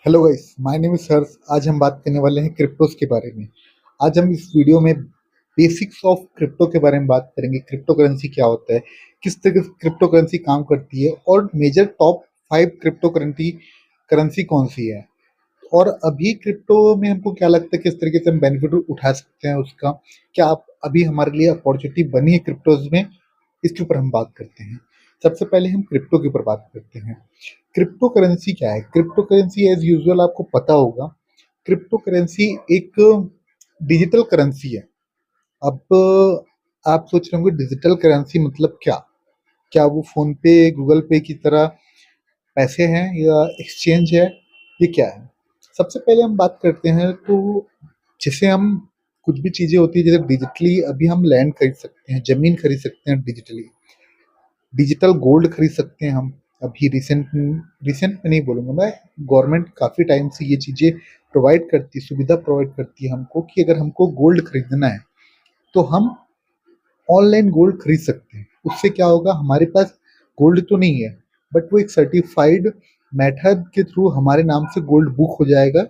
Hello guys, my name is Harsh. आज हम बात करने वाले हैं क्रिप्टोस के बारे में। आज हम इस वीडियो में बेसिक्स ऑफ क्रिप्टो के बारे में बात करेंगे। क्रिप्टो करेंसी क्या होता है, किस तरह से क्रिप्टो करेंसी काम करती है और major top 5 crypto currency currency कौन सी है, और अभी क्रिप्टो में हमको क्या लगता है, किस तरीके से हम बेनिफिट उठा सकते हैं उसका। क्या आप अभी हमारे लिए अपॉर्चुनिटी बनी है क्रिप्टोज में, इसके ऊपर हम बात करते हैं। सबसे पहले हम क्रिप्टो के ऊपर बात करते हैं। क्रिप्टो करेंसी क्या है? क्रिप्टो करेंसी एज यूजुअल आपको पता होगा, क्रिप्टो करेंसी एक डिजिटल करेंसी है। अब आप सोच रहे होंगे डिजिटल करेंसी मतलब क्या? क्या वो फोन पे गूगल पे की तरह पैसे हैं या एक्सचेंज है, ये क्या है? सबसे पहले हम बात करते हैं तो जैसे हम कुछ भी चीजें होती है, जैसे डिजिटली अभी हम लैंड खरीद सकते हैं, जमीन खरीद सकते हैं, डिजिटली डिजिटल गोल्ड खरीद सकते हैं हम। अभी रिसेंट रिसेंट में नहीं बोलूँगा मैं, गवर्नमेंट काफ़ी टाइम से ये चीज़ें प्रोवाइड करती है, सुविधा प्रोवाइड करती है हमको कि अगर हमको गोल्ड खरीदना है तो हम ऑनलाइन गोल्ड खरीद सकते हैं। उससे क्या होगा, हमारे पास गोल्ड तो नहीं है बट वो एक सर्टिफाइड मेथड के थ्रू हमारे नाम से गोल्ड बुक हो जाएगा।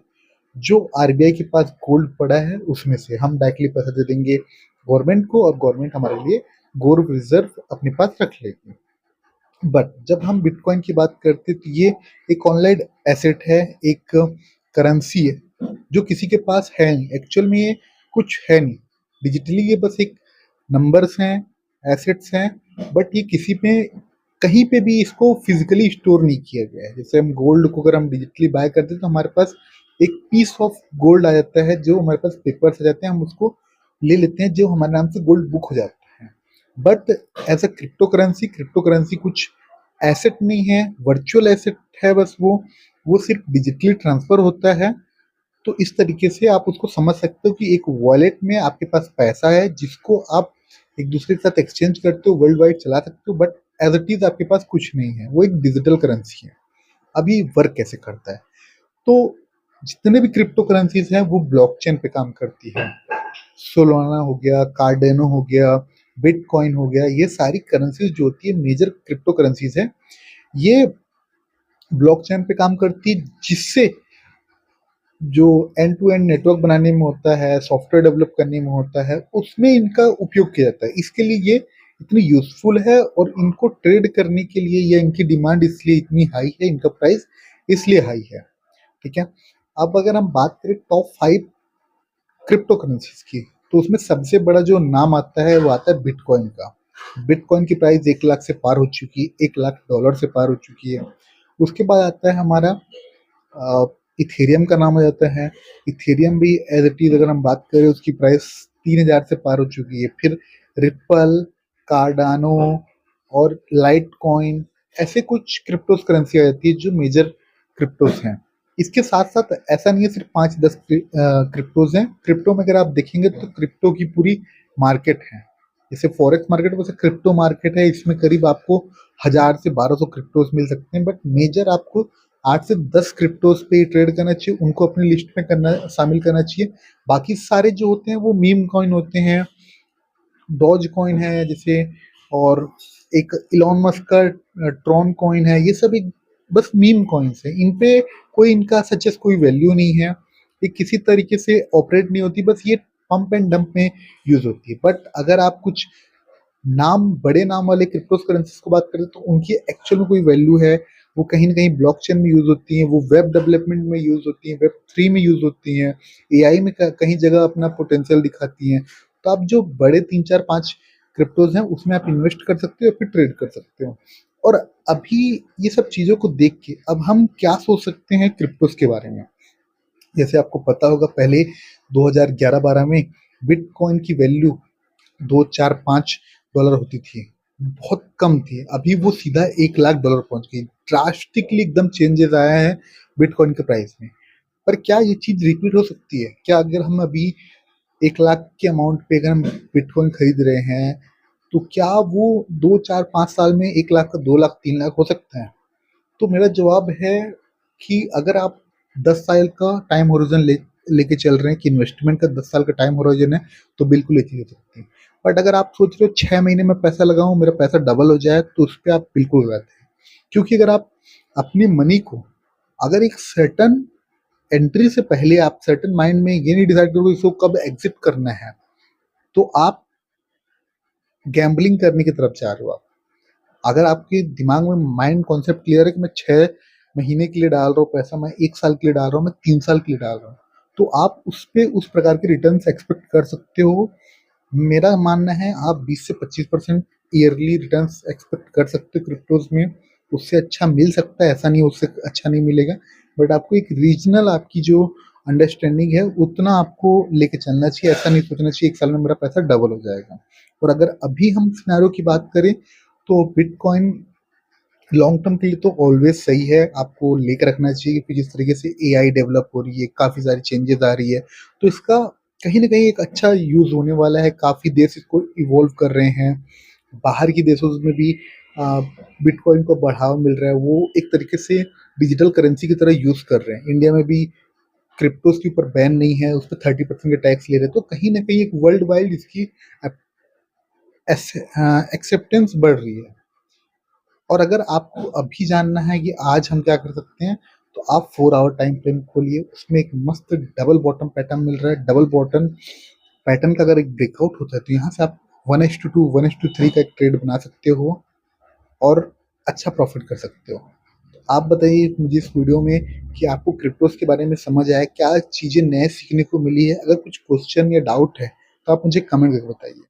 जो आरबीआई के पास गोल्ड पड़ा है उसमें से हम डायरेक्टली पैसा दे देंगे गवर्नमेंट को, और गवर्नमेंट हमारे लिए गोल्ड रिजर्व अपने पास रख लेगी। बट जब हम बिटकॉइन की बात करते हैं तो ये एक ऑनलाइन एसेट है, एक करेंसी है जो किसी के पास है नहीं। एक्चुअल में ये कुछ है नहीं, डिजिटली ये बस एक नंबर्स हैं, एसेट्स हैं। बट ये किसी पे कहीं पे भी इसको फिजिकली स्टोर नहीं किया गया है। जैसे हम गोल्ड को अगर हम डिजिटली बाय करते हैं तो हमारे पास एक पीस ऑफ गोल्ड आ जाता है, जो हमारे पास पेपर्स आ जाते हैं, हम उसको ले लेते हैं, जो हमारे नाम से गोल्ड बुक हो जाता है। But as a crypto currency कुछ एसेट नहीं है, वर्चुअल एसेट है बस। वो सिर्फ डिजिटली ट्रांसफर होता है। तो इस तरीके से आप उसको समझ सकते हो कि एक वॉलेट में आपके पास पैसा है जिसको आप एक दूसरे के साथ एक्सचेंज करते हो, वर्ल्ड वाइड चला सकते हो, बट एज इट इज आपके पास कुछ नहीं है, वो एक डिजिटल करेंसी है। अभी वर्क कैसे करता है, तो जितने भी क्रिप्टो करेंसीज हैं वो ब्लॉकचेन पे काम करती है। सोलाना हो गया, कार्डेनो हो गया, बिटकॉइन हो गया, ये सारी करेंसीज जो होती है मेजर क्रिप्टो करेंसीज है, ये ब्लॉकचेन पे काम करती है। जिससे जो एंड टू एंड नेटवर्क बनाने में होता है, सॉफ्टवेयर डेवलप करने में होता है, उसमें इनका उपयोग किया जाता है। इसके लिए ये इतनी यूजफुल है, और इनको ट्रेड करने के लिए या इनकी डिमांड इसलिए इतनी हाई है, इनका प्राइस इसलिए हाई है। ठीक है। अब अगर हम बात करें टॉप 5 क्रिप्टो करेंसीज की, तो उसमें सबसे बड़ा जो नाम आता है वो आता है बिटकॉइन का। बिटकॉइन की प्राइस 1 लाख से पार हो चुकी है, $1 लाख से पार हो चुकी है। उसके बाद आता है हमारा इथेरियम का नाम आ जाता है। इथेरियम भी एज इट इज अगर हम बात करें, उसकी प्राइस 3,000 से पार हो चुकी है। फिर रिपल, कार्डानो और लाइट कॉइन, ऐसे कुछ क्रिप्टोस करेंसी आ जाती है जो मेजर क्रिप्टोस हैं। इसके साथ साथ ऐसा नहीं है सिर्फ 5-10 क्रिप्टोज हैं। क्रिप्टो में अगर आप देखेंगे तो क्रिप्टो की पूरी मार्केट है। जैसे फॉरेक्स मार्केट, वैसे क्रिप्टो मार्केट है। इसमें करीब आपको 1,000 से 1,200 क्रिप्टोज मिल सकते हैं, बट मेजर आपको 8 से 10 क्रिप्टोज पे ट्रेड करना चाहिए, उनको अपनी लिस्ट में करना शामिल करना चाहिए। बाकी सारे जो होते हैं वो मीम कॉइन होते हैं, डॉज कॉइन है जैसे, और एक इलॉन मस्क का ट्रॉन कॉइन है। ये सब एक बस मीम कॉइन्स है, इन पे कोई इनका सचेस कोई वैल्यू नहीं है। ये किसी तरीके से ऑपरेट नहीं होती, बस ये पंप एंड डंप में यूज होती है। बट अगर आप कुछ बड़े नाम वाले क्रिप्टो करेंसीज को बात करें तो उनकी एक्चुअल में कोई वैल्यू है। वो कहीं ना कहीं ब्लॉकचेन में यूज होती हैं, वो वेब डेवलपमेंट में यूज होती हैं, वेब 3 में यूज होती हैं, एआई में कहीं जगह अपना पोटेंशियल दिखाती हैं। तो आप जो बड़े 3-4-5 क्रिप्टोज हैं उसमें आप इन्वेस्ट कर सकते हो या फिर ट्रेड कर सकते हो। और अभी ये सब चीजों को देख के अब हम क्या सोच सकते हैं क्रिप्टोज के बारे में। जैसे आपको पता होगा, पहले 2011-12 में बिटकॉइन की वैल्यू 2, 4, 5 डॉलर होती थी, बहुत कम थी। अभी वो सीधा $1 लाख पहुंच गई। ड्रास्टिकली एकदम चेंजेस आया है बिटकॉइन के प्राइस में। पर क्या ये चीज रिपीट हो सकती है? क्या अगर हम अभी 1 लाख के अमाउंट पे अगर हम बिटकॉइन खरीद रहे हैं, तो क्या वो 2, 4, 5 साल में 1 लाख का 2 लाख 3 लाख हो सकता है? तो मेरा जवाब है कि अगर आप 10 साल का टाइम होरिजन लेके चल रहे हैं कि इन्वेस्टमेंट का 10 साल का टाइम होरिजन है, तो बिल्कुल ये चीज़ हो सकती है। बट अगर आप सोच रहे हो 6 महीने में पैसा लगाऊं, मेरा पैसा डबल हो जाए, तो उस पर आप बिल्कुल गलत है। क्योंकि अगर आप अपनी मनी को अगर एक सर्टन एंट्री से पहले आप सर्टेन माइंड में ये नहीं डिसाइड करो इसको कब एग्जिट करना है, तो आप गैम्बलिंग करने की तरफ जा रहे हो। आप अगर आपके दिमाग में माइंड कॉन्सेप्ट क्लियर है कि मैं 6 महीने के लिए डाल रहा हूँ पैसा, मैं 1 साल के लिए डाल रहा हूँ, मैं 3 साल के लिए डाल रहा हूँ, तो आप उस पे उस प्रकार के रिटर्न एक्सपेक्ट कर सकते हो। मेरा मानना है आप 20 से 25% ईयरली रिटर्न एक्सपेक्ट कर सकते हो क्रिप्टोज में। उससे अच्छा मिल सकता है, ऐसा नहीं उससे अच्छा नहीं मिलेगा, बट आपको एक रीजनल आपकी जो अंडरस्टैंडिंग है उतना आपको लेके चलना चाहिए। ऐसा नहीं सोचना चाहिए 1 साल में मेरा पैसा डबल हो जाएगा। और अगर अभी हम सिनेरियो की बात करें तो बिटकॉइन लॉन्ग टर्म के लिए तो ऑलवेज सही है, आपको लेकर रखना चाहिए, क्योंकि जिस तरीके से एआई डेवलप हो रही है, काफ़ी सारी चेंजेस आ रही है, तो इसका कहीं ना कहीं एक अच्छा यूज़ होने वाला है। काफ़ी देश इसको इवॉल्व कर रहे हैं, बाहर के देशों में भी बिटकॉइन को बढ़ावा मिल रहा है, वो एक तरीके से डिजिटल करेंसी की तरह यूज़ कर रहे हैं। इंडिया में भी क्रिप्टोज के ऊपर बैन नहीं है, उस पर 30% का टैक्स ले रहे हैं, तो कहीं ना कहीं एक वर्ल्ड वाइड इसकी एक्सेप्टेंस बढ़ रही है। और अगर आपको अभी जानना है कि आज हम क्या कर सकते हैं, तो आप 4 आवर टाइम फ्रेम खोलिए, उसमें एक मस्त डबल बॉटम पैटर्न मिल रहा है। डबल बॉटम पैटर्न का अगर एक ब्रेकआउट होता है तो यहाँ से आप 1:2 1:3 का एक ट्रेड बना सकते हो और अच्छा प्रॉफिट कर सकते हो। तो आप बताइए मुझे इस वीडियो में कि आपको क्रिप्टोज के बारे में समझ आया, क्या चीज़ें नए सीखने को मिली है? अगर कुछ क्वेश्चन या डाउट है तो आप मुझे कमेंट करके बताइए।